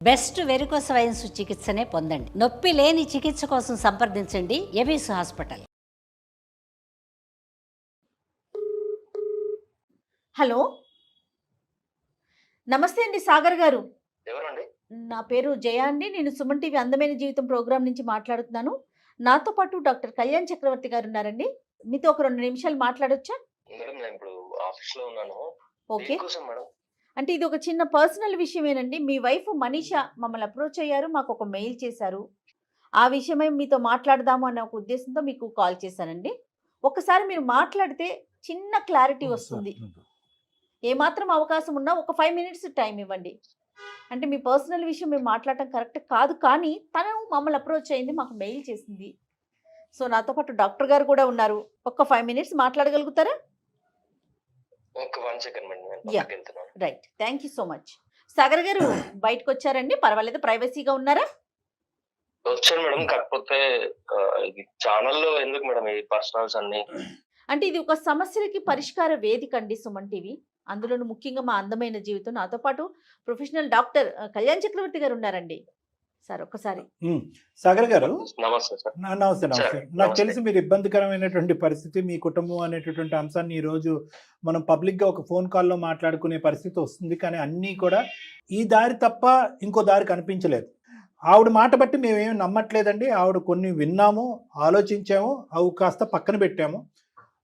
Best varicose wines చికిత్సనే పొందండి. నొప్పి లేని చికిత్స కోసం సంప్రదించండి ఎబిస్ హాస్పిటల్. హలో, నమస్తే అండి సాగర్ గారు. ఎవరండి? నా పేరు జయ అండి. నేను సుమన్ టీవీ అందమైన జీవితం ప్రోగ్రాం నుంచి మాట్లాడుతున్నాను. నాతో పాటు డాక్టర్ కళ్యాణ్ చక్రవర్తి గారు ఉన్నారండి. మీతో ఒక 2 నిమిషాలు మాట్లాడొచ్చా? మేడం నేను ఇప్పుడు ఆఫీస్‌లో ఉన్నాను. ఓకే. దేనికోసం మేడం? అంటే ఇది ఒక చిన్న పర్సనల్ విషయమేనండి. మీ వైఫ్ మనీషా మమ్మల్ని అప్రోచ్ అయ్యారు. మాకు ఒక మెయిల్ చేశారు. ఆ విషయమై మీతో మాట్లాడదాము అనే ఒక ఉద్దేశంతో మీకు కాల్ చేశానండి. ఒక్కసారి మీరు మాట్లాడితే చిన్న క్లారిటీ వస్తుంది. ఏమాత్రం అవకాశం ఉన్నా ఒక 5 మినిట్స్ టైం ఇవ్వండి. అంటే మీ పర్సనల్ విషయం మేము మాట్లాడటం కరెక్ట్ కాదు, కానీ తను మమ్మల్ని అప్రోచ్ అయింది, మాకు మెయిల్ చేసింది. సో నాతో పాటు డాక్టర్ గారు కూడా ఉన్నారు. ఒక్క 5 మినిట్స్ మాట్లాడగలుగుతారా? ఒక 1 సెకండ్ మేడం, నేను Yeah. పక్కకెళ్తున్నాను. Right, thank you so much. Sagar garu బయటకు వచ్చారండి, పర్వాలేదు, ప్రైవసీగా ఉన్నారా? వచ్చాను మేడం. కాకపోతే ఇది ఛానల్‌లో ఎందుకు మేడం ఈ పర్సనల్స్ అన్నీ? అంటే ఇది ఒక సమస్యలకి పరిష్కార వేదిక అండి సుమన్ టీవీ. అందులోనూ ముఖ్యంగా మా అందమైన జీవితం. నాతో పాటు ప్రొఫెషనల్ డాక్టర్ కళ్యాణ్ చక్రవర్తి గారు ఉన్నారండి. సార్ ఒక్కసారి. సాగర్ గారు, నమస్తే సార్. నమస్తే. సార్, నాకు నమస్తే. తెలిసి మీరు ఇబ్బందికరమైనటువంటి పరిస్థితి, మీ కుటుంబం అనేటటువంటి అంశాన్ని ఈరోజు మనం పబ్లిక్గా ఒక ఫోన్ కాల్లో మాట్లాడుకునే పరిస్థితి వస్తుంది. కానీ అన్నీ కూడా ఈ దారి తప్ప ఇంకో దారి కనిపించలేదు. ఆవిడ మాట బట్టి మేమేమి నమ్మట్లేదండి. ఆవిడ కొన్ని విన్నాము, ఆలోచించాము, అవి కాస్త పక్కన పెట్టాము.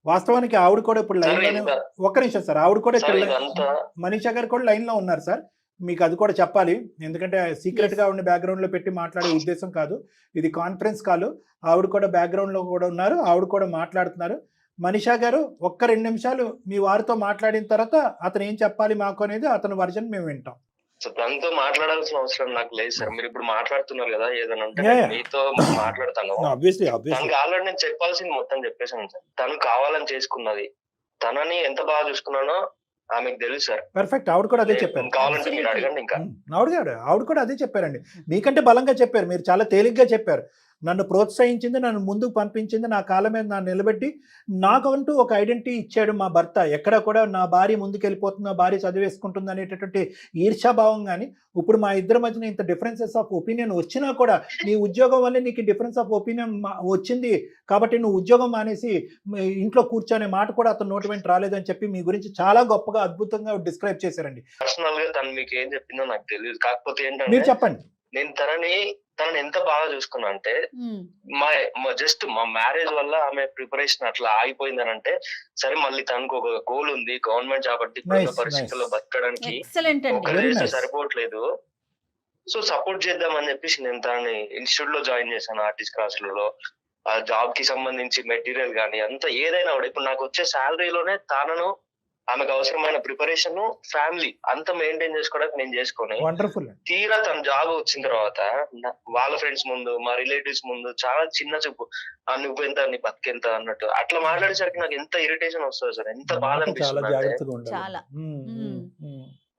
వాస్తవానికి ఆవిడ కూడా ఇప్పుడు సార్, లైన్లోనే. ఇంత- ఒక్క నిమిషం సార్, ఆవిడ కూడా సార్, ఇక్కడ ఇదంతా మనీషా గారు కూడా లైన్లో ఉన్నారు సార్. మీకు అది కూడా చెప్పాలి, ఎందుకంటే సీక్రెట్గా ఉండి బ్యాక్గ్రౌండ్లో పెట్టి మాట్లాడే ఉద్దేశం కాదు. ఇది కాన్ఫరెన్స్ కాల్. ఆవిడ కూడా బ్యాక్గ్రౌండ్లో కూడా ఉన్నారు, ఆవిడ కూడా మాట్లాడుతున్నారు. మనీషా గారు ఒక్క 2 నిమిషాలు మీ వారితో మాట్లాడిన తర్వాత అతను ఏం చెప్పాలి మాకు అనేది అతని వర్జన్ మేము వింటాం. సార్, తనతో మాట్లాడాల్సిన అవసరం నాకు లేదు సార్. మీరు ఇప్పుడు మాట్లాడుతున్నారు కదా, ఏదైనా ఉంటే Yeah, నేను yeah. మీతో మాట్లాడతాను. ఆబ్వియస్లీ తనకి ఆల్రెడీ నేను చెప్పాల్సింది మొత్తం చెప్పేసాను సార్. తను కావాలని చేసుకున్నది. తనని ఎంత బాగా చూసుకున్నానో ఆమెకు తెలుసు సార్. పర్ఫెక్ట్. ఆవిడ కూడా అదే చెప్పారు. కావాలంటే మీరు అడగండి ఇంకా. ఆవిడ కూడా అదే చెప్పారండి. మీకంటే బలంగా చెప్పారు, మీరు చాలా తేలిగ్గా చెప్పారు. నన్ను ప్రోత్సహించింది, నన్ను ముందుకు పంపించింది, నా కాళ్ళ మీద నన్ను నిలబెట్టి నాకంటూ ఒక ఐడెంటిటీ ఇచ్చాడు మా భర్త. ఎక్కడ కూడా నా భార్య ముందుకెళ్ళిపోతుంది, నా భార్య చదివేసుకుంటుంది అనేటటువంటి ఈర్ష్యాభావం. కానీ ఇప్పుడు మా ఇద్దరి మధ్యన ఇంత డిఫరెన్సెస్ ఆఫ్ ఒపీనియన్ వచ్చినా కూడా, నీ ఉద్యోగం వల్లే నీకు డిఫరెన్స్ ఆఫ్ ఒపీనియన్ వచ్చింది కాబట్టి నువ్వు ఉద్యోగం మానేసి ఇంట్లో కూర్చొనే మాట కూడా అతను నోటి వెంట రాలేదని చెప్పి మీ గురించి చాలా గొప్పగా అద్భుతంగా డిస్క్రైబ్ చేశారండి. పర్సనల్ గా తను మీకు ఏం చెప్పిందో నాకు తెలియదు. కాకపోతే మీరు ఏంటంటే చెప్పండి. నేను తనని ఎంత బాగా చూసుకున్నా అంటే, జస్ట్ మా మ్యారేజ్ వల్ల ఆమె ప్రిపరేషన్ అట్లా ఆగిపోయిందని అంటే, సరే మళ్ళీ తనకు ఒక గోల్ ఉంది, గవర్నమెంట్ జాబ్ అంటే ఇప్పుడున్న Nice, పరిస్థితుల్లో nice. బతకడానికి ఎక్సలెంట్ ఒక అండి. Very race nice. సరిపోవట్లేదు. సో సపోర్ట్ చేద్దామని చెప్పేసి నేను తనని ఇన్స్టిట్యూట్ లో జాయిన్ చేశాను, ఆర్టిస్ట్ క్లాసులలో. ఆ జాబ్ కి సంబంధించి మెటీరియల్ కానీ అంత ఏదైనా కూడా ఇప్పుడు నాకు వచ్చే శాలరీలోనే తనను, ఆమెకు అవసరమైన ప్రిపరేషన్, ఫ్యామిలీ అంత మెయింటైన్ చేసుకోవడానికి నేను చేసుకొని, వండర్ఫుల్. తీరా తన జాబ్ వచ్చిన తర్వాత వాళ్ళ ఫ్రెండ్స్ ముందు, మా రిలేటివ్స్ ముందు చాలా చిన్న చూపు, నువ్వు ఎంత, నీ బతికెంత అన్నట్టు అట్లా మాట్లాడేసరికి నాకు ఎంత ఇరిటేషన్ వస్తుంది సార్, ఎంత బాధ చాలా అనిపిస్తుంది అంటే. జాగ్రత్తగా ఉండాలి. చాలా.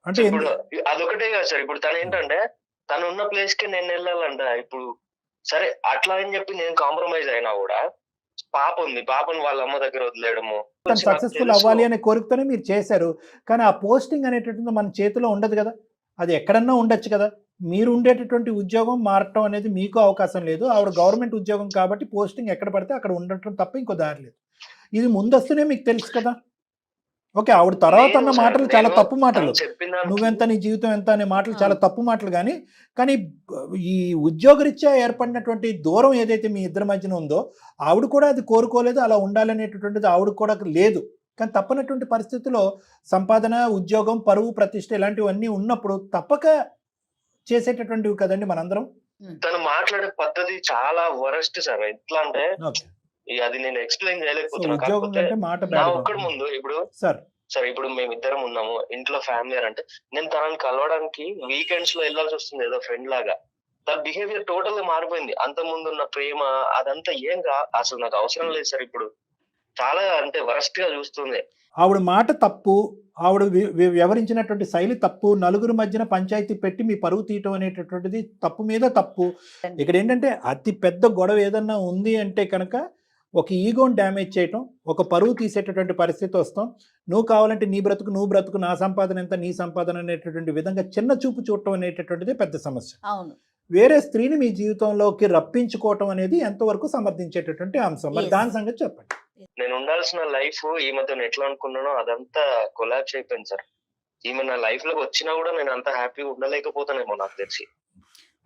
అంటే ఇప్పుడు అదొకటే కాదు సార్. ఇప్పుడు తను ఏంటంటే, తను ఉన్న ప్లేస్ కి నేను వెళ్ళాలంట. ఇప్పుడు సరే అట్లా అని చెప్పి నేను కాంప్రమైజ్ అయినా కూడా, పాప ఉంది, పాపని వాళ్ళ అమ్మ దగ్గర వదిలేయడము. తను సక్సెస్ఫుల్ అవ్వాలి అనే కోరికతోనే మీరు చేశారు. కానీ ఆ పోస్టింగ్ అనేటటువంటి మన చేతిలో ఉండదు కదా, అది ఎక్కడన్నా ఉండొచ్చు కదా. మీరు ఉండేటటువంటి ఉద్యోగం మారటం అనేది మీకు అవకాశం లేదు. ఆవిడ గవర్నమెంట్ ఉద్యోగం కాబట్టి పోస్టింగ్ ఎక్కడ పడితే అక్కడ ఉండటం తప్ప ఇంకో దారి లేదు. ఇది ముందస్తునే మీకు తెలుసు కదా. ఓకే, ఆవిడ తర్వాత అన్న మాటలు చాలా తప్పు మాటలు. నువ్వెంత, నీ జీవితం ఎంత అనే మాటలు చాలా తప్పు మాటలు. కానీ ఈ ఉద్యోగరీత్యా ఏర్పడినటువంటి దూరం ఏదైతే మీ ఇద్దరి మధ్యన ఉందో, ఆవిడ కూడా అది కోరుకోలేదు, అలా ఉండాలనేటటువంటిది ఆవిడ కూడా లేదు. కానీ తప్పనటువంటి పరిస్థితిలో సంపాదన, ఉద్యోగం, పరువు, ప్రతిష్ట ఇలాంటివన్నీ ఉన్నప్పుడు తప్పక చేసేటటువంటివి కదండి మనందరం. తను మాట్లాడే పద్ధతి చాలా వరస్ట్ సార్. ఎట్లా అంటే, ఓకే, అది నేను ఎక్స్ప్లెయిన్ సో చేయలేకపోతున్నా. ఉద్యోగం కాకపోతే కంటే మాట నా bad గా ఒక్కడి ఉంది. ముందు ఇప్పుడు సార్ సరే, ఇప్పుడు మేమిద్దరం ఉన్నాము ఇంట్లో, ఫ్యామిలీ అంటే నేను తనని కలవడానికి వీకెండ్స్ లో వెళ్ళాల్సి వస్తుంది, ఏదో ఫ్రెండ్ లాగా. తన బిహేవియర్ టోటల్ గా మారిపోయింది. అంత ముందు ఉన్న ప్రేమ అదంతా అసలు నాకు అవసరం లేదు సార్. ఇప్పుడు చాలా అంటే వరస్ట్ గా చూస్తుంది. ఆవిడ మాట తప్పు, ఆవిడ వ్యవహరించినటువంటి శైలి తప్పు, నలుగురు మధ్యన పంచాయతీ పెట్టి మీ పరువు తీయటం అనేటటువంటిది తప్పు మీద తప్పు. ఇక్కడ ఏంటంటే అతి పెద్ద గొడవ ఏదన్నా ఉంది అంటే కనుక ఒక ఈగోని డ్యామేజ్ చేయటం, ఒక పరువు తీసేటటువంటి పరిస్థితి వస్తాం. నువ్వు కావాలంటే నీ బ్రతుకు నువ్వు బ్రతుకు, నా సంపాదన ఎంత నీ సంపాదన అనేటటువంటి విధంగా చిన్న చూపు చూడటం అనేటటువంటిది పెద్ద సమస్య. అవును. వేరే స్త్రీని మీ జీవితంలోకి రప్పించుకోవటం అనేది ఎంతవరకు సమర్థించేటటువంటి అంశం, మరి Yes. దాని సంగతి చెప్పండి. నేను ఉండాల్సిన లైఫ్ ఈమెతో ఎట్లా అనుకున్నానో అదంతా కొలాప్స్ అయిపోయింది సార్. ఈమె నా లైఫ్ లోకి వచ్చినా కూడా నేను అంత హ్యాపీగా ఉండలేకపోతానేమో నాకు తెలిసి.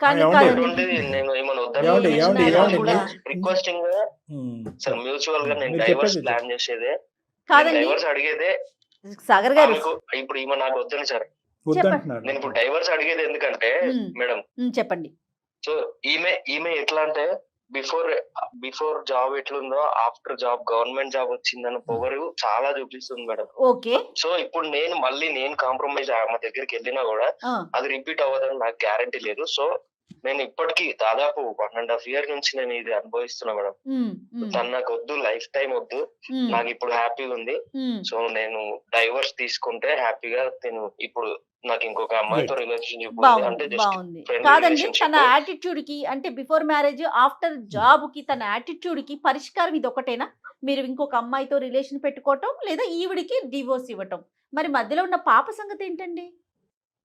కానీ ఏమండి? కాదండి. అటువంటిది నేను ఏమైనా ఏమండి? ఏమండి? కూడా మీరు- రిక్వెస్టింగ్ గా సార్ మ్యూచువల్ గా నేను మీరు డైవర్స్ చెప్పేది ప్లాన్ చేసేదే, కాదండి డైవర్స్ అడిగేదే. సాగర్ గారు. ఆమెకు ఇప్పుడు ఈమె నాకు వద్దని సార్. వద్దంటున్నారు. నేను ఇప్పుడు డైవర్స్ అడిగేది ఎందుకంటే మ్మ్. మేడం, చెప్పండి. సో ఈమె ఎట్లా అంటే బిఫోర్ జాబ్ ఎట్లుందో ఆఫ్టర్ జాబ్ గవర్నమెంట్ జాబ్ వచ్చిందని పొగరు చాలా చూపిస్తుంది మేడం. ఓకే. సో ఇప్పుడు నేను కాంప్రమైజ్ ఆమె దగ్గరికి వెళ్ళినా కూడా ఆ, అది రిపీట్ అవ్వదని నాకు గ్యారంటీ లేదు. సో నేను ఇప్పటికీ దాదాపు 1.5 year నుంచి నేను ఇది అనుభవిస్తున్నా మేడం. ఉమ్, ఉమ్, తను నాకు వద్దు, లైఫ్ టైం వద్దు, ఉమ్, నాకు ఇప్పుడు హ్యాపీగా ఉంది. ఉమ్. సో నేను డైవర్స్ తీసుకుంటే హ్యాపీగా నేను ఇప్పుడు నాకు ఇంకొక అమ్మాయితో రిలేషన్షిప్ ఉంది అంటే బాగుంది, జస్ట్ బాగుంది. friendly కాదండి, relationship. తన యాటిట్యూడ్ కి అంటే బిఫోర్ మ్యారేజ్ ఆఫ్టర్ జాబ్ కి తన యాటిట్యూడ్ కి పరిష్కారం ఇది ఒకటేనా? మీరు ఇంకొక అమ్మాయితో రిలేషన్ పెట్టుకోవటం లేదా ఈవిడికి డివోర్స్ ఇవ్వటం, మరి మధ్యలో ఉన్న పాప సంగతి ఏంటండి?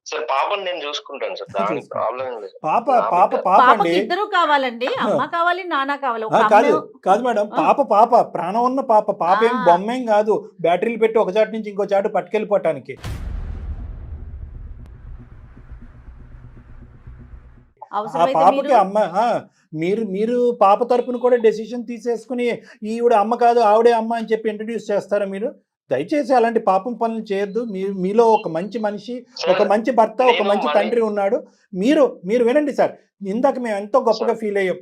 సార్ పాపని నేను చూసుకుంటాను సార్, దానికి ప్రాబ్లం లేదు. పాప నా పాప బిడ్డ. పాప పాపకి అండి. ఇద్దరు కావాలండి, అమ్మ కావాలి నాన్న కావాలి. ఒక కాదు అమ్మ- కాదు మేడం, పాప ప్రాణం ఉన్న పాప ఏం ఆ. బొమ్మేం కాదు, బ్యాటరీలు పెట్టి ఒక చాటు నుంచి ఇంకో చాటు పట్టుకెళ్ళిపోవటానికి. ఆ అవసరమైతే పాపకి మీరు అమ్మ మీరు పాప తరపున కూడా డెసిషన్ తీసేసుకుని ఈవిడ అమ్మ కాదు ఆవిడే అమ్మ అని చెప్పి ఇంట్రడ్యూస్ చేస్తారా మీరు? దయచేసి అలాంటి పాపం పనులు చేయొద్దు. మీలో ఒక మంచి మనిషి, ఒక మంచి భర్త, ఒక మంచి తండ్రి ఉన్నాడు. మీరు వినండి సార్, ఇందాక మేము ఎంతో గొప్పగా ఫీల్ అయ్యాం.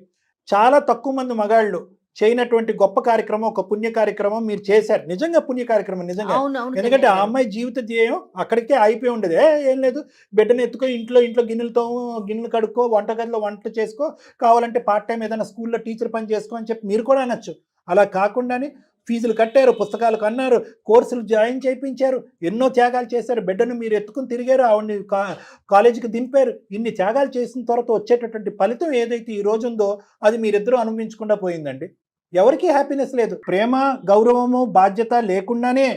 చాలా తక్కువ మంది మగాళ్ళు చేయనటువంటి గొప్ప కార్యక్రమం, ఒక పుణ్య కార్యక్రమం మీరు చేశారు. నిజంగా పుణ్య కార్యక్రమం నిజంగా. అవును, అవును, ఎందుకంటే ఆ కళ్యాణ్ గారు. అమ్మాయి జీవిత ధ్యేయం అక్కడికే అయిపోయి ఉండదు. ఏం లేదు, బిడ్డను ఎత్తుకో, ఇంట్లో గిన్నెలు కడుక్కో, వంటగదిలో వంట చేసుకో, కావాలంటే పార్ట్ టైం ఏదైనా స్కూల్లో టీచర్ పని చేసుకో అని చెప్పి మీరు కూడా అనొచ్చు. అలా కాకుండానే ఫీజులు కట్టారు, పుస్తకాలు కన్నారు, కోర్సులు జాయిన్ చేయించారు, ఎన్నో త్యాగాలు చేశారు. బిడ్డను మీరు ఎత్తుకుని తిరిగారు, ఆవిడని కాలేజీకి దింపారు. ఇన్ని త్యాగాలు చేసిన తర్వాత వచ్చేటటువంటి ఫలితం ఏదైతే ఈ రోజు ఉందో అది మీరిద్దరూ అనుభవించకుండా పోయిందండి. ఎవరికీ హ్యాపీనెస్ లేదు. ప్రేమ, గౌరవము, బాధ్యత లేకుండానే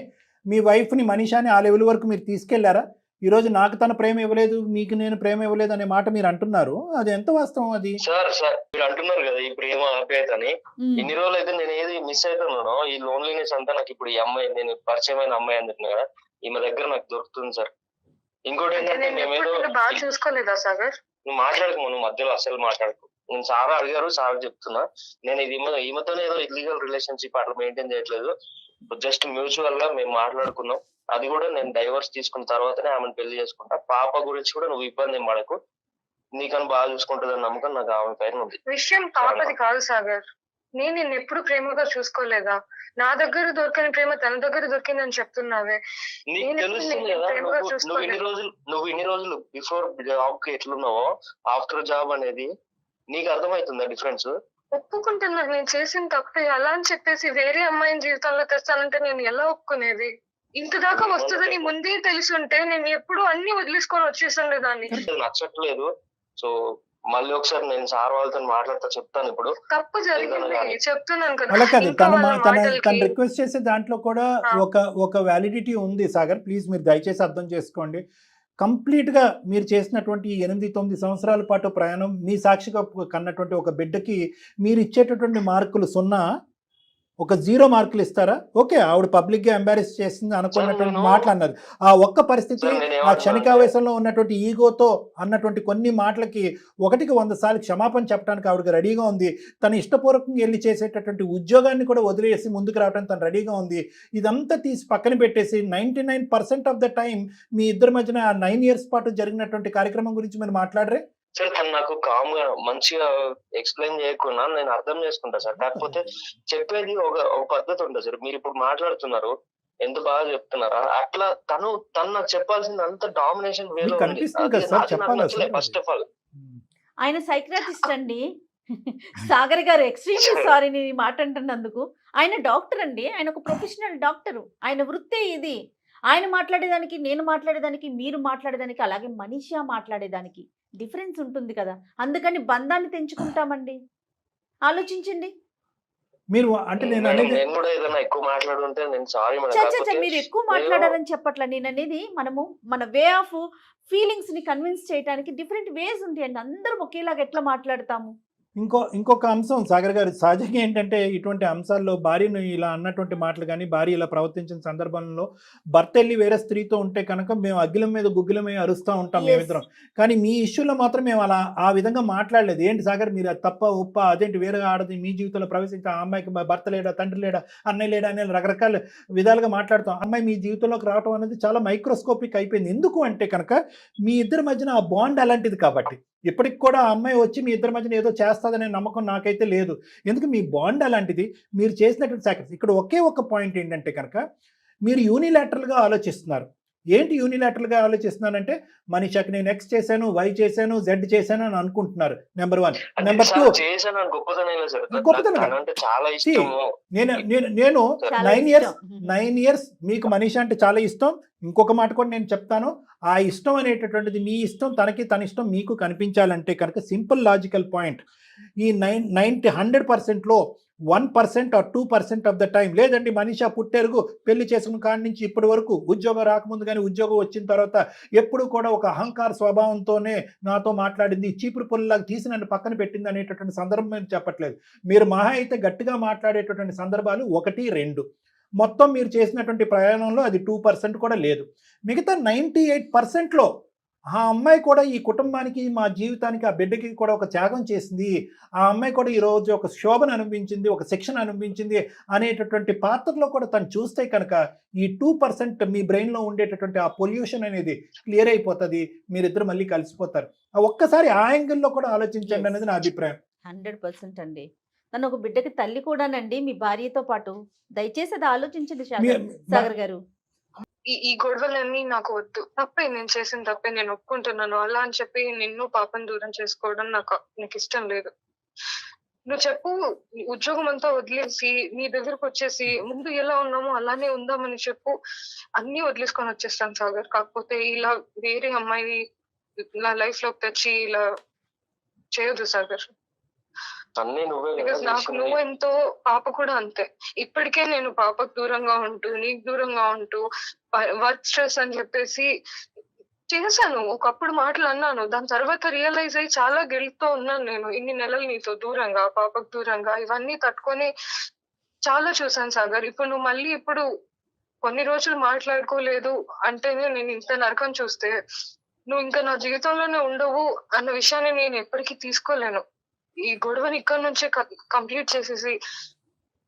మీ వైఫ్ని మనీషాని ఆ లెవెల్ వరకు మీరు తీసుకెళ్లారా? ఈరోజు నాకు తన ప్రేమ ఇవ్వలేదు, మీకు నేను ప్రేమ ఇవ్వలేదు అనే మాట మీరు అంటున్నారు. అది ఎంత వాస్తవం? అది సార్ మీరు అంటున్నారు కదా ఈ ప్రేమ ఆప్యాయత అని. ఉమ్, ఇన్ని రోజులు అయితే నేను ఏది మిస్ అవుతున్నానో, ఈ లోన్లీనెస్ అంతా నాకు ఇప్పుడు ఈ అమ్మాయి, నేను పరిచయమైన అమ్మాయి అంటున్నా కదా, ఈమె దగ్గర నాకు దొరుకుతుంది సార్. ఇంకోటి ఏంటంటే మేమేదో బాగా చూసుకోలేదా సాగర్? నువ్వు మాట్లాడకు, నువ్వు మధ్యలో అసలు మాట్లాడకు. నేను సారా అడిగారు, సార్ చెప్తున్నా. నేను ఇది ఈమెతోనే ఏదో ఇల్లీగల్ రిలేషన్షిప్ అట్లా మెయింటైన్ చేయట్లేదు. జస్ట్ మ్యూచువల్ గా మేము మాట్లాడుకున్నాం. అది కూడా నేను డైవర్స్ తీసుకున్న తర్వాతనే ఆమెను పెళ్లి చేసుకుంటా. పాప గురించి కూడా నువ్వు ఇబ్బంది ఏం పడకు, నీకని బాగా చూసుకుంటుందని నమ్మకం నాకు ఆమె పైన ఉంది. విషయం పాపది కాదు సాగర్. నేను నిన్ను ఎప్పుడు ప్రేమగా చూసుకోలేదా? నా దగ్గర దొరకని ప్రేమ తన దగ్గర దొరికిందని చెప్తున్నావే. నీకు నేను తెలుస్తుంది నిన్ను కదా, ప్రేమగా నువ్వు ఇన్ని రోజులు బిఫోర్ జాబ్ కి ఎట్లున్నావో ఆఫ్టర్ జాబ్ అనేది నీకు అర్థమవుతుందా డిఫరెన్స్? ఒప్పుకుంటున్నా నేను చేసిన తప్పే. అలా అని చెప్పేసి వేరే అమ్మాయిని జీవితంలో తెస్తానంటే నేను ఎలా ఒప్పుకునేది? ఇంత దాకా వస్తుందని ముందే తెలిసి ఉంటే నేను ఎప్పుడు అన్ని వదిలేసుకొని వచ్చేసాను దాన్ని. ఇది నచ్చట్లేదు. సో మళ్ళీ ఒకసారి నేను సార్ వాళ్ళతో మాట్లాడతా, చెప్తాను. ఇప్పుడు తప్పు జరిగింది చెప్తున్నాను కదా. అలా కాదు, ఇంకా వాళ్ళ తన మాటలకి రిక్వెస్ట్ చేసే దాంట్లో కూడా ఒక వ్యాలిడిటీ ఉంది సాగర్. ప్లీజ్ మీరు దయచేసి అర్థం చేసుకోండి. కంప్లీట్గా మీరు చేసినటువంటి 8-9 సంవత్సరాల పాటు ప్రయాణం, మీ సాక్షిగా కన్నటువంటి ఒక బిడ్డకి మీరు ఇచ్చేటటువంటి మార్కులు 0, ఒక 0 మార్కులు ఇస్తారా? ఓకే, ఆవిడ పబ్లిక్గా ఎంబారెస్ చేసింది అనుకున్నటువంటి మాటలు అన్నది. ఆ ఒక్క పరిస్థితి, ఆ క్షణికావేశంలో ఉన్నటువంటి ఈగోతో అన్నటువంటి కొన్ని మాటలకి 1కి 100 సార్లు క్షమాపణ చెప్పడానికి ఆవిడకి రెడీగా ఉంది. తను ఇష్టపూర్వకంగా వెళ్ళి చేసేటటువంటి ఉద్యోగాన్ని కూడా వదిలేసి ముందుకు రావడానికి తను రెడీగా ఉంది. ఇదంతా తీసి పక్కన పెట్టేసి 99% ఆఫ్ ద టైం మీ ఇద్దరి మధ్యన 9 years పాటు జరిగినటువంటి కార్యక్రమం గురించి మీరు మాట్లాడరే? సార్ తను నాకు కామ్ గా మంచిగా ఎక్స్ప్లెయిన్ చేయకున్నా నేను అర్థం చేసుకుంటా సార్. కాకపోతే చెప్పేది ఒక పద్ధతి ఉంటుంది సార్. మీరు ఇప్పుడు మాట్లాడుతున్నారు, ఎంత బాగా చెప్తున్నారా, అట్లా తను నాకు చెప్పాల్సింది అంత డామినేషన్ వేరే మీకు కనిపిస్తుంది కదా సార్, చెప్పాలా సార్? ఫస్ట్ ఆఫ్ ఆల్ ఆయన సైక్రాటిస్ట్ అండి. సాగర్ గారు, ఎక్స్ట్రీమ్లీ సారీ నేను ఈ మాట అంటున్నందుకు. ఆయన డాక్టర్ అండి, ఆయన ఒక ప్రొఫెషనల్ డాక్టరు. ఆయన వృత్తే ఇది. ఆయన మాట్లాడేదానికి, నేను మాట్లాడేదానికి, మీరు మాట్లాడేదానికి, అలాగే మనీషా మాట్లాడేదానికి డిఫరెన్స్ ఉంటుంది కదా. అందుకని బంధాన్ని తెంచుకుంటామండి. ఆలోచించండి. మీరు అంటే నేను మేడం, అనేది నేను కూడా ఏదైనా ఎక్కువ మాట్లాడుంటే నేను సారీ మేడం. చచ్చ కాకపోతే మీరు ఎక్కువ నేను మాట్లాడారని చెప్పట్లా. నేను అనేది మనము మన వే ఆఫ్ ఫీలింగ్స్ ని కన్విన్స్ చేయడానికి డిఫరెంట్ వేస్ ఉంటాయండి. అందరం ఒకేలాగా ఎట్లా మాట్లాడతాము? ఇంకొక అంశం సాగర్ గారు, సహజంగా ఏంటంటే ఇటువంటి అంశాల్లో భార్యను ఇలా అన్నటువంటి మాటలు కానీ, భార్య ఇలా ప్రవర్తించిన సందర్భంలో భర్త వెళ్ళి వేరే స్త్రీతో ఉంటే కనుక మేము అగ్గిలం మీద గుగ్గిలమే అరుస్తూ ఉంటాం Yes. మేమిద్దరం. కానీ మీ ఇష్యూలో మాత్రం మేము అలా ఆ విధంగా మాట్లాడలేదు. ఏంటి సాగర్ మీరు అది తప్ప ఉప్ప అదేంటి వేరే ఆడది మీ జీవితంలో ప్రవేశించి ఆ అమ్మాయికి భర్త లేడా, తండ్రి లేడా, అన్నయ్య లేడా అనే రకరకాల విధాలుగా మాట్లాడుతాం. అమ్మాయి మీ జీవితంలోకి రావడం అనేది చాలా మైక్రోస్కోపిక్ అయిపోయింది. ఎందుకు అంటే కనుక మీ ఇద్దరి మధ్యన ఆ బాండ్ అలాంటిది కాబట్టి. ఇప్పటికి కూడా ఆ అమ్మాయి వచ్చి మీ ఇద్దరి మధ్యన ఏదో చేస్తుందనే నమ్మకం నాకైతే లేదు. ఎందుకు మీ బాండ్ అలాంటిది. మీరు చేసినటువంటి సాక్రిఫైస్. ఇక్కడ ఒకే ఒక పాయింట్ ఏంటంటే కనుక మీరు యూనిలాటరల్గా ఆలోచిస్తున్నారు. ఏంటి యూనిలాటరల్గా ఆలోచిస్తున్నానంటే మనిషికి నేను ఎక్స్ చేశాను, వై చేశాను, జెడ్ చేశాను అని అనుకుంటున్నారు. నెంబర్ 1. అంటే నెంబర్ సార్ 2, చేశాను అని గొప్పతనం లేదు సార్. గొప్పతనం నాకు కాదు. తనంటే చాలా ఇష్టము. నేను చాలా 9 ఇష్టం. ఇయర్స్ మీకు మనీష అంటే చాలా ఇష్టం. ఇంకొక మాట కూడా నేను చెప్తాను. ఆ ఇష్టం అనేటటువంటిది మీ ఇష్టం, తనకి తన ఇష్టం మీకు కనిపించాలంటే కనుక సింపుల్ లాజికల్ పాయింట్. ఈ 100%లో 1% ఆర్ 2% ఆఫ్ ద టైం లేదండి. మనీషా పుట్టెరుగు పెళ్లి చేసుకున్న కాడి నుంచి ఇప్పటి వరకు ఉద్యోగం రాకముందు కానీ ఉద్యోగం వచ్చిన తర్వాత ఎప్పుడు కూడా ఒక అహంకార స్వభావంతోనే నాతో మాట్లాడింది, చీపురు పుల్లలాగా తీసి నన్ను పక్కన పెట్టింది అనేటటువంటి సందర్భం నేను చెప్పట్లేదు. మీరు మహా అయితే గట్టిగా మాట్లాడేటటువంటి సందర్భాలు 1, 2. మొత్తం మీరు చేసినటువంటి ప్రయాణంలో అది 2% కూడా లేదు. మిగతా 98%లో ఆ అమ్మాయి కూడా ఈ కుటుంబానికి, మా జీవితానికి, ఆ బిడ్డకి కూడా ఒక త్యాగం చేసింది. ఆ అమ్మాయి కూడా ఈరోజు ఒక శోభను అనుభవించింది, ఒక శిక్షణ అనుభవించింది అనేటటువంటి పాత్రలో కూడా తను చూస్తే కనుక ఈ 2% మీ బ్రెయిన్లో ఉండేటటువంటి ఆ పొల్యూషన్ అనేది క్లియర్ అయిపోతుంది. మీరిద్దరు మళ్ళీ కలిసిపోతారు. ఒక్కసారి ఆ యాంగిల్లో కూడా ఆలోచించండి అనేది నా అభిప్రాయం. 100% అండి. తను ఒక బిడ్డకి తల్లి కూడానండి, మీ భార్యతో పాటు. దయచేసి అది ఆలోచించండి సాగర్ గారు. ఈ గొడవలన్నీ నాకు వద్దు. తప్పే, నేను చేసిన తప్పే, నేను ఒప్పుకుంటున్నాను. అలా అని చెప్పి నిన్ను పాపం దూరం చేసుకోవడం నాకు ఇష్టం లేదు. నువ్వు చెప్పు, ఉద్యోగం అంతా వదిలేసి నీ దగ్గరకు వచ్చేసి ముందు ఎలా ఉన్నామో అలానే ఉందామని చెప్పు. అన్ని వదిలేసుకొని వచ్చేస్తాను సాగర్. కాకపోతే ఇలా వేరే అమ్మాయి నా లైఫ్ లోకి తెచ్చి ఇలా చేయొద్దు సాగర్. అన్నీ నువ్వే కదా బికాస్ నాకు చేసింది. నువ్వు ఎంతో, పాప కూడా అంతే. ఇప్పటికే నేను పాపకు దూరంగా ఉంటూ, నీకు దూరంగా ఉంటూ, వర్క్ స్ట్రెస్ అని చెప్పేసి చేశాను. ఒకప్పుడు మాటలు అన్నాను. దాని తర్వాత రియలైజ్ అయ్యి చాలా గిల్ట్ తో ఉన్నాను నేను. ఇన్ని నెలలు నీతో దూరంగా, పాపకు దూరంగా, ఇవన్నీ తట్టుకొని చాలా చూసాను సాగర్. ఇప్పుడు నువ్వు మళ్ళీ ఇప్పుడు కొన్ని రోజులు మాట్లాడుకోలేదు అంటేనే నేను ఇంత నరకం చూస్తే నువ్వు ఇంకా నా జీవితంలోనే ఉండవు అన్న విషయాన్ని నేను ఎప్పటికీ తీసుకోలేను. ఈ గొడవని ఇక్కడ నుంచే కంప్లీట్ చేసేసి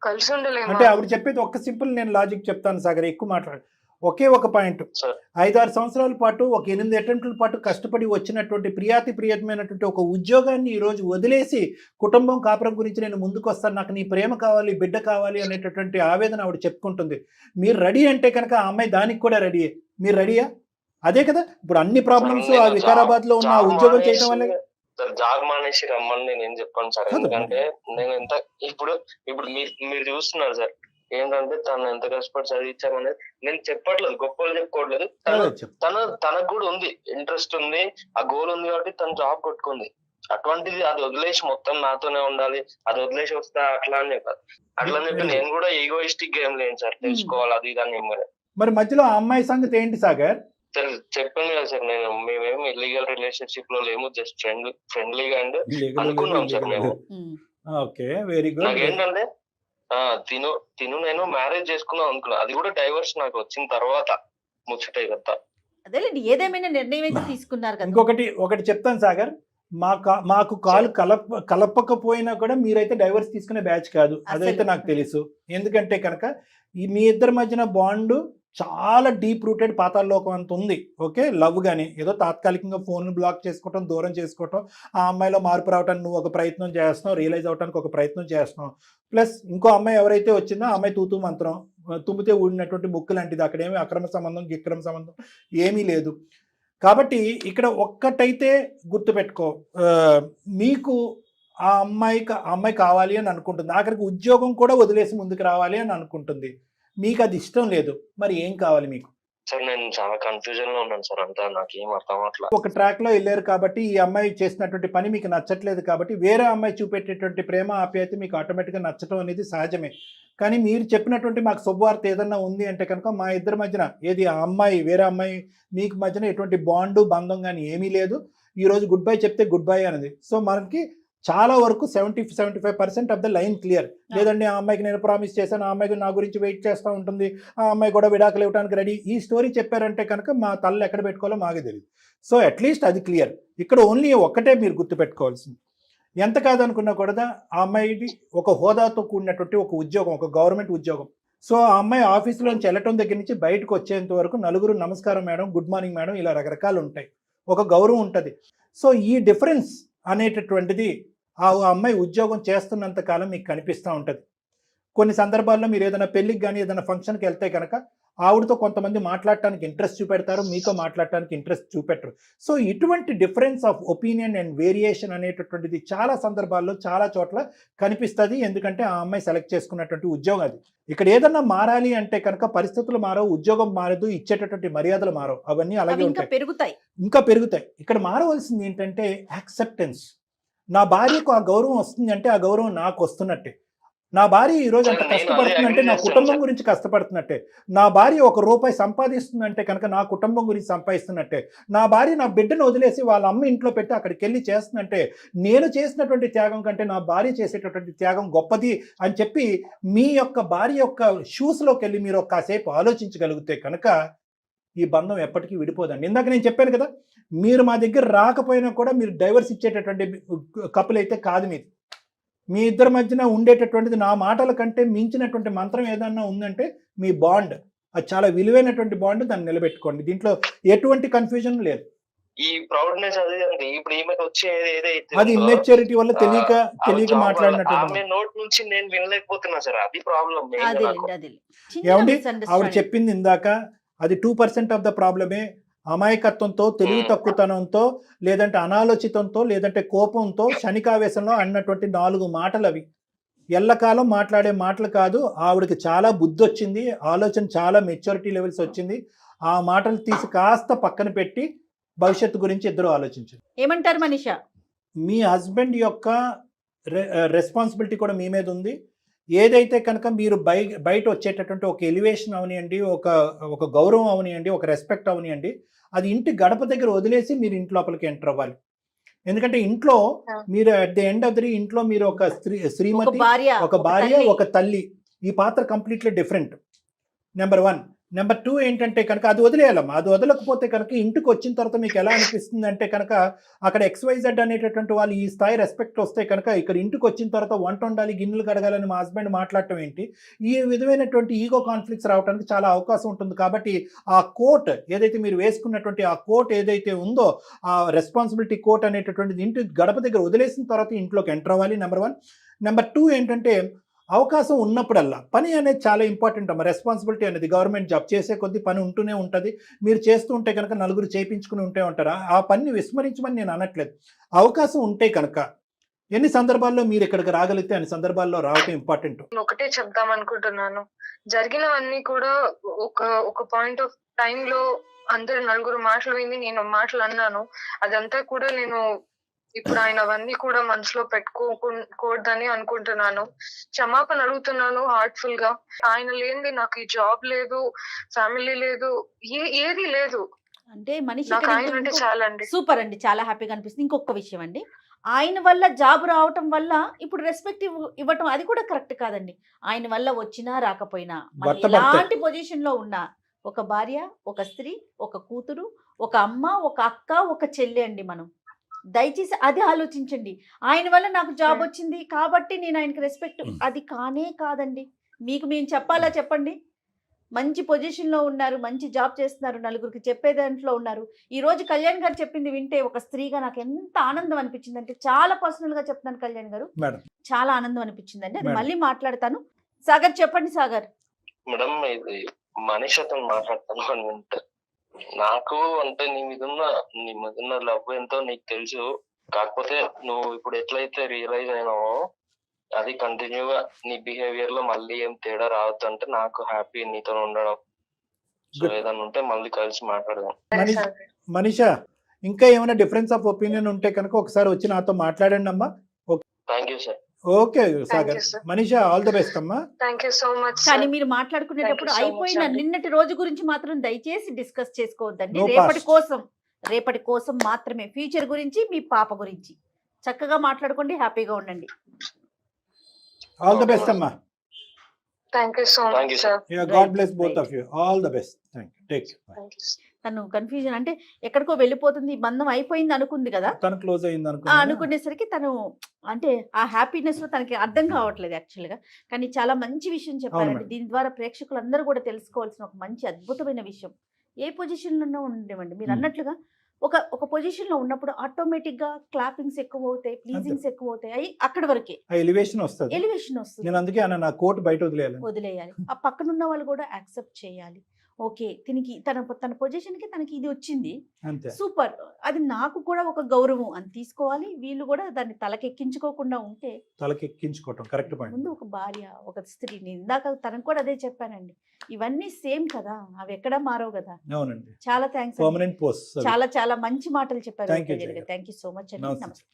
కలిసి ఉండలేము. అంటే ఆవిడ చెప్పేది ఒక్క సింపుల్ నేను లాజిక్ చెప్తాను సాగర్, ఎక్కువ మాట్లాడు. ఒకే ఒక పాయింట్. సార్ 5-6 సంవత్సరాల పాటు, ఒక 8 అటెంప్ట్ల పాటు కష్టపడి వచ్చినటువంటి ప్రియమైనటువంటి ఒక ఉద్యోగాన్ని ఈరోజు వదిలేసి కుటుంబం కాపురం గురించి నేను ముందుకు వస్తాను, నాకు నీ ప్రేమ కావాలి, బిడ్డ కావాలి అనేటటువంటి ఆవేదన ఆవిడ చెప్పుకుంటుంది. మీరు రెడీ అంటే కనుక ఆ అమ్మాయి దానికి కూడా రెడీయే. మీరు రెడీయా? అదే కదా ఇప్పుడు అన్ని ప్రాబ్లమ్స్ ఆ వికారాబాద్ లో ఉన్న ఉద్యోగం చేయడం వల్లే. జాబ్ మానేసి రమ్మని నేను ఏం చెప్పాను సార్. కాదు. ఎందుకంటే నేను ఎంత ఇప్పుడు మీరు చూస్తున్నారు సార్, ఏంటంటే తను ఎంత కష్టపడి చదివించామనేది నేను చెప్పట్లేదు, గొప్పలు చెప్పుకోవట్లేదు. తనకు కూడా ఉంది, ఇంట్రెస్ట్ ఉంది, ఆ గోల్ ఉంది కాబట్టి తను జాబ్ కొట్టుకుంది. అటువంటిది అది వదిలేసి మొత్తం నాతోనే ఉండాలి, అది వదిలేసి వస్తా అట్లా అని చెప్పారు. అట్లా అని చెప్పి నేను కూడా ఈగోయిస్టిక్ గేమ్ లేను సార్, తెలుసుకోవాలి అది ఇది అని చెప్పారు. మరి మధ్యలో ఆ అమ్మాయి సంగతి ఏంటి సాగర్? సార్ చెప్పాను కదా సార్, మేమేమి ఇల్లీగల్ రిలేషన్షిప్ లో లేము, జస్ట్ ఫ్రెండ్లీగా అండ్ అనుకున్నాం సార్ మేము. Okay, very good. నాకేంటంటే తిను నేను మ్యారేజ్ చేసుకుందాం అనుకున్నా. అది కూడా డైవర్స్ నాకు వచ్చిన తర్వాత ముచ్చటే కదా. అదేలేండి, ఏదేమైనా నిర్ణయం అయితే తీసుకున్నారు కదా. ఒకటి చెప్తాను సాగర్, మాకు కాలు కలపకపోయినా కూడా మీరైతే డైవర్స్ తీసుకునే బ్యాచ్ కాదు, అదైతే నాకు తెలుసు. ఎందుకంటే కనుక మీ ఇద్దరి మధ్యన బాండ్ చాలా డీప్ రూటెడ్ పాతాళలోకం అంత ఉంది. ఓకే, లవ్ కానీ ఏదో తాత్కాలికంగా ఫోన్ బ్లాక్ చేసుకోవటం, దూరం చేసుకోవటం, ఆ అమ్మాయిలో మార్పు రావడానికి నువ్వు ఒక ప్రయత్నం చేస్తున్నావు, రియలైజ్ అవడానికి ఒక ప్రయత్నం చేస్తున్నావు. ప్లస్ ఇంకో అమ్మాయి ఎవరైతే వచ్చిందో ఆ అమ్మాయి తూతూ మంత్రం, తుమ్మితే ఊడినటువంటి ముక్కు లాంటిది. అక్కడేమి అక్రమ సంబంధం గిక్రమ సంబంధం ఏమీ లేదు. కాబట్టి ఇక్కడ ఒక్కటైతే గుర్తుపెట్టుకో, మీకు ఆ అమ్మాయి కావాలి అని అనుకుంటుంది, ఆఖరికి ఉద్యోగం కూడా వదిలేసి ముందుకు రావాలి అని అనుకుంటుంది. మీకు అది ఇష్టం లేదు, మరి ఏం కావాలి మీకు? సార్ నేను చాలా కన్ఫ్యూజన్ లో ఉన్నాను సార్, అంతా నాకేం అర్థం అట్లా. ఒక ట్రాక్ లో వెళ్ళారు కాబట్టి ఈ అమ్మాయి చేసినటువంటి పని మీకు నచ్చట్లేదు కాబట్టి వేరే అమ్మాయి చూపెట్టేటువంటి ప్రేమ ఆప్యాయత మీకు ఆటోమేటిక్గా నచ్చటం అనేది సహజమే. కానీ మీరు చెప్పినటువంటి మాకు శుభవార్త ఏదన్నా ఉంది అంటే కనుక మా ఇద్దరి మధ్యన ఏది ఆ అమ్మాయి వేరే అమ్మాయి మీకు మధ్యన ఎటువంటి బాండు బంధం కానీ ఏమీ లేదు. ఈరోజు గుడ్ బై చెప్తే గుడ్ బై అనేది. సో మనకి చాలా వరకు 70-75% ఆఫ్ ద లైన్ క్లియర్. లేదండి ఆ అమ్మాయికి నేను ప్రామిస్ చేశాను, ఆ అమ్మాయికి నా గురించి వెయిట్ చేస్తూ ఉంటుంది, ఆ అమ్మాయి కూడా విడాకులు ఇవ్వడానికి రెడీ, ఈ స్టోరీ చెప్పారంటే కనుక మా తల్లు ఎక్కడ పెట్టుకోవాలో మాకే తెలియదు. సో అట్లీస్ట్ అది క్లియర్. ఇక్కడ ఓన్లీ ఒక్కటే మీరు గుర్తుపెట్టుకోవాల్సింది, ఎంత కాదనుకున్నా కూడా ఆ అమ్మాయికి ఒక హోదాతో కూడినటువంటి ఒక ఉద్యోగం, ఒక గవర్నమెంట్ ఉద్యోగం. సో ఆ అమ్మాయి ఆఫీసులోంచి వెళ్ళటం దగ్గర నుంచి బయటకు వచ్చేంత వరకు నలుగురు నమస్కారం మేడం, గుడ్ మార్నింగ్ మేడం, ఇలా రకరకాలు ఉంటాయి, ఒక గౌరవం ఉంటుంది. సో ఈ డిఫరెన్స్ అనేటటువంటిది ఆ అమ్మాయి ఉద్యోగం చేస్తున్నంత కాలం మీకు కనిపిస్తూ ఉంటుంది. కొన్ని సందర్భాల్లో మీరు ఏదైనా పెళ్ళికి కానీ ఏదైనా ఫంక్షన్కి వెళ్తే కనుక ఆవిడతో కొంతమంది మాట్లాడటానికి ఇంట్రెస్ట్ చూపెడతారు, మీతో మాట్లాడటానికి ఇంట్రెస్ట్ చూపెట్టరు. సో ఇటువంటి difference of opinion and variation అనేటటువంటిది చాలా సందర్భాల్లో చాలా చోట్ల కనిపిస్తుంది. ఎందుకంటే ఆ అమ్మాయి సెలెక్ట్ చేసుకున్నటువంటి ఉద్యోగం అది. ఇక్కడ ఏదన్నా మారాలి అంటే కనుక పరిస్థితులు మారవు, ఉద్యోగం మారదు, ఇచ్చేటటువంటి మర్యాదలు మారవు, అవన్నీ అలాగే ఉంటాయి, ఇంకా పెరుగుతాయి. ఇక్కడ మారవలసింది ఏంటంటే యాక్సెప్టెన్స్. నా భార్యకు ఆ గౌరవం వస్తుంది అంటే ఆ గౌరవం నాకు వస్తున్నట్టే. నా భార్య ఈరోజు అంత కష్టపడుతుందంటే నా కుటుంబం గురించి కష్టపడుతున్నట్టే. నా భార్య ₹1 సంపాదిస్తుందంటే కనుక నా కుటుంబం గురించి సంపాదిస్తున్నట్టే. నా భార్య నా బిడ్డను వదిలేసి వాళ్ళ అమ్మ ఇంట్లో పెట్టి అక్కడికి వెళ్ళి చేస్తుందంటే నేను చేసినటువంటి త్యాగం కంటే నా భార్య చేసేటటువంటి త్యాగం గొప్పది అని చెప్పి మీ యొక్క భార్య యొక్క షూస్లోకి వెళ్ళి మీరు కాసేపు ఆలోచించగలిగితే కనుక ఈ బంధం ఎప్పటికీ విడిపోదండి. ఇందాక నేను చెప్పాను కదా, మీరు మా దగ్గర రాకపోయినా కూడా మీరు డైవర్స్ ఇచ్చేటటువంటి కపుల్ అయితే కాదు. మీది మీ ఇద్దరి మధ్యన ఉండేటటువంటిది నా మాటల కంటే మించినటువంటి మంత్రం ఏదన్నా ఉందంటే మీ బాండ్, అది చాలా విలువైనటువంటి బాండ్, దాన్ని నిలబెట్టుకోండి. దీంట్లో ఎటువంటి కన్ఫ్యూజన్ లేదు. ఈ ప్రౌడ్నెస్ అది అండి ఇప్పుడు ఈమెకు వచ్చే ఏదైతే అది ఇమ్మెచ్యూరిటీ వల్ల తెలియక మాట్లాడినట్టు. ఆమె నోట్ నుంచి నేను వినలేకపోతున్నా సార్, అది ప్రాబ్లం. ఏమండి ఆవిడ చెప్పింది ఇందాక, అది 2% ఆఫ్ ద ప్రాబ్లమే. అమాయకత్వంతో, తెలివి తక్కువతనంతో, లేదంటే అనాలోచితంతో, లేదంటే కోపంతో, క్షణికావేశంలో అన్నటువంటి 4 మాటలు అవి. ఎల్లకాలం మాట్లాడే మాటలు కాదు. ఆవిడకి చాలా బుద్ధి వచ్చింది, ఆలోచన చాలా మెచ్యూరిటీ లెవెల్స్ వచ్చింది. ఆ మాటలు తీసి కాస్త పక్కన పెట్టి భవిష్యత్తు గురించి ఇద్దరు ఆలోచించండి. ఏమంటారు మనీషా? మీ హస్బెండ్ యొక్క రెస్పాన్సిబిలిటీ కూడా మీ మీద ఉంది. ఏదైతే కనుక మీరు బయట వచ్చేటటువంటి ఒక ఎలివేషన్ అవనియండి, ఒక గౌరవం అవనియండి, ఒక రెస్పెక్ట్ అవనియండి, అది ఇంటి గడప దగ్గర వదిలేసి మీరు ఇంటి లోపలికి ఎంటర్ అవ్వాలి. ఎందుకంటే ఇంట్లో మీరు at the end of the ఇంట్లో మీరు ఒక శ్రీమతి, ఒక భార్య, ఒక తల్లి. ఈ పాత్ర కంప్లీట్లీ డిఫరెంట్. నెంబర్ 1. నెంబర్ 2 ఏంటంటే కనుక అది వదిలేయాలమ్మా. అది వదలకపోతే కనుక ఇంటికి వచ్చిన తర్వాత మీకు ఎలా అనిపిస్తుంది అంటే కనుక అక్కడ XYZ అనేటటువంటి వాళ్ళు ఈ స్థాయి రెస్పెక్ట్ వస్తే కనుక ఇక్కడ ఇంటికి వచ్చిన తర్వాత వంట వండాలి, గిన్నెలు కడగాలని మా హస్బెండ్ మాట్లాడటం ఏంటి, ఈ విధమైనటువంటి ఈగో కాన్ఫ్లిక్ట్స్ రావడానికి చాలా అవకాశం ఉంటుంది. కాబట్టి ఆ కోట్ ఏదైతే మీరు వేసుకున్నటువంటి ఆ కోట్ ఏదైతే ఉందో, ఆ రెస్పాన్సిబిలిటీ కోట్ అనేటటువంటిది ఇంటి గడప దగ్గర వదిలేసిన తర్వాత ఇంట్లోకి ఎంటర్ అవ్వాలి. నెంబర్ 1. నెంబర్ 2 ఏంటంటే అవకాశం ఉన్నప్పుడల్లా పని అనేది చాలా ఇంపార్టెంట్ అమ్మ. రెస్పాన్సిబిలిటీ అనేది గవర్నమెంట్ జాబ్ చేసే కొద్దీ పని ఉంటూనే ఉంటుంది. మీరు చేస్తూ ఉంటే కనుక నలుగురు చేయించుకుని ఉంటే ఉంటారా, ఆ పనిని విస్మరించమని నేను అనట్లేదు. అవకాశం ఉంటే కనుక ఎన్ని సందర్భాల్లో మీరు ఇక్కడికి రాగలిగితే అన్ని సందర్భాల్లో రావటం ఇంపార్టెంట్. ఒకటే చెప్దాం అనుకుంటున్నాను, జరిగినవన్నీ కూడా ఒక పాయింట్ ఆఫ్ టైమ్ లో అందరు నలుగురు మాటలు విని నేను మాటలు అన్నాను. అదంతా కూడా నేను ఇప్పుడు ఆయన అవన్నీ కూడా మనసులో పెట్టుకోకూడదని అనుకుంటున్నాను. క్షమాపణ అడుగుతున్నాను హార్ట్ఫుల్ గా. ఆయన లేనిది నాకు ఈ జాబ్ లేదు, ఫ్యామిలీ లేదు, ఏది లేదు. అంటే మనిషి ఆయన అంటే చాలా అండి. సూపర్ అండి, చాలా హ్యాపీగా అనిపిస్తుంది. ఇంకొక విషయం అండి, ఆయన వల్ల జాబ్ రావటం వల్ల ఇప్పుడు రెస్పెక్ట్ ఇవ్వటం అది కూడా కరెక్ట్ కాదండి. ఆయన వల్ల వచ్చినా రాకపోయినా ఎలాంటి పొజిషన్ లో ఉన్నా ఒక భార్య, ఒక స్త్రీ, ఒక కూతురు, ఒక అమ్మ, ఒక అక్క, ఒక చెల్లి అండి. మనం దయచేసి అది ఆలోచించండి. ఆయన వల్ల నాకు జాబ్ వచ్చింది కాబట్టి నేను ఆయనకి రెస్పెక్ట్, అది కానే కాదండి. మీకు మేము చెప్పాలా చెప్పండి? మంచి పొజిషన్లో ఉన్నారు, మంచి జాబ్ చేస్తున్నారు, నలుగురికి చెప్పే దాంట్లో ఉన్నారు. ఈరోజు కళ్యాణ్ గారు చెప్పింది వింటే ఒక స్త్రీగా నాకు ఎంత ఆనందం అనిపించింది అంటే, చాలా పర్సనల్గా చెప్తాను కళ్యాణ్ గారు, చాలా ఆనందం అనిపించింది అండి. అది మళ్ళీ మాట్లాడతాను. సాగర్ చెప్పండి. సాగర్ మేడం, ఇది మనిషితో మాట్లాడతాను. నాకు అంటే నీ మీద ఉన్న లవ్ ఎంతో నీకు తెలుసు. కాకపోతే నువ్వు ఇప్పుడు ఎట్లయితే రియలైజ్ అయినావో అది కంటిన్యూగా నీ బిహేవియర్ లో మళ్ళీ ఏం తేడా రావద్దు అంటే నాకు హ్యాపీ నీతో ఉండడం. సో ఏదైనా ఉంటే మళ్ళీ కలిసి మాట్లాడదాం. మనీష్ మనీషా, ఇంకా ఏమైనా డిఫరెన్స్ ఆఫ్ ఒపీనియన్ ఉంటే కనుక ఒకసారి వచ్చి నాతో మాట్లాడండి అమ్మా. Thank you sir. Okay Sagar. you, sir. Manisha, all the best అమ్మా. థ్యాంక్ యూ సో మచ్ కానీ మీరు మాట్లాడుకునేటప్పుడు Thank you so much అయిపోయిన అండి. నిన్నటి రోజు గురించి మాత్రం దయచేసి డిస్కస్ చేసుకోవద్దండి. No రేపటి కోసం మాత్రమే, ఫ్యూచర్ గురించి, మీ పాప గురించి చక్కగా మాట్లాడుకోండి, హ్యాపీగా ఉండండి. ఆల్ ద బెస్ట్ అమ్మా. Thank you so Thank much you, sir. Sir. God bless both of you. All the best. Thank you. Take తను కన్ఫ్యూజన్ అంటే ఎక్కడికో వెళ్ళిపోతుంది, ఈ బంధం అయిపోయింది అనుకుంది కదా. తను క్లోజ్ అయింది అనుకునేసరికి తను అంటే ఆ హ్యాపీనెస్ లో తనకి అర్థం కావట్లేదు యాక్చువల్ గా. కానీ చాలా మంచి విషయం చెప్పారండి. మేడం. దీని ద్వారా ప్రేక్షకులందరూ కూడా తెలుసుకోవాల్సిన ఒక మంచి అద్భుతమైన విషయం. ఏ పొజిషన్ లోనో ఉండేవండి మీరు అన్నట్లుగా, ఒక పొజిషన్ లో ఉన్నప్పుడు ఆటోమేటిక్ గా క్లాపింగ్స్ ఎక్కువ అవుతాయి, ప్లీజింగ్స్ ఎక్కువ అవుతాయి, అవి అక్కడ వరకే ఎలివేషన్ వస్తుంది. ఎలివేషన్ వస్తుంది. నేను అందుకే అన్న, నా కోట్ బయట వదిలేయాలి. ఆ పక్కనున్న వాళ్ళు కూడా యాక్సెప్ట్ చేయాలి. ఓకే, దీనికి తన పొజిషన్ కి తనకి ఇది వచ్చింది, అంతే. సూపర్, అది నాకు కూడా ఒక గౌరవం అని తీసుకోవాలి. వీళ్ళు కూడా దాన్ని తలకెక్కించుకోకుండా ఉంటే, తలకెక్కించుకోవటం కరెక్ట్ పాయింట్. ముందు ఒక భార్య, ఒక స్త్రీని, ఇందాక తనకు కూడా అదే చెప్పానండి, ఇవన్నీ సేమ్ కదా, అవి ఎక్కడా మారవు కదా. అవునండి. చాలా థ్యాంక్స్, పర్మనెంట్ పోస్ట్. చాలా చాలా మంచి మాటలు చెప్పారు. Thank you, Jaya. Thank you so much అండి. నమస్తే. నమస్తే.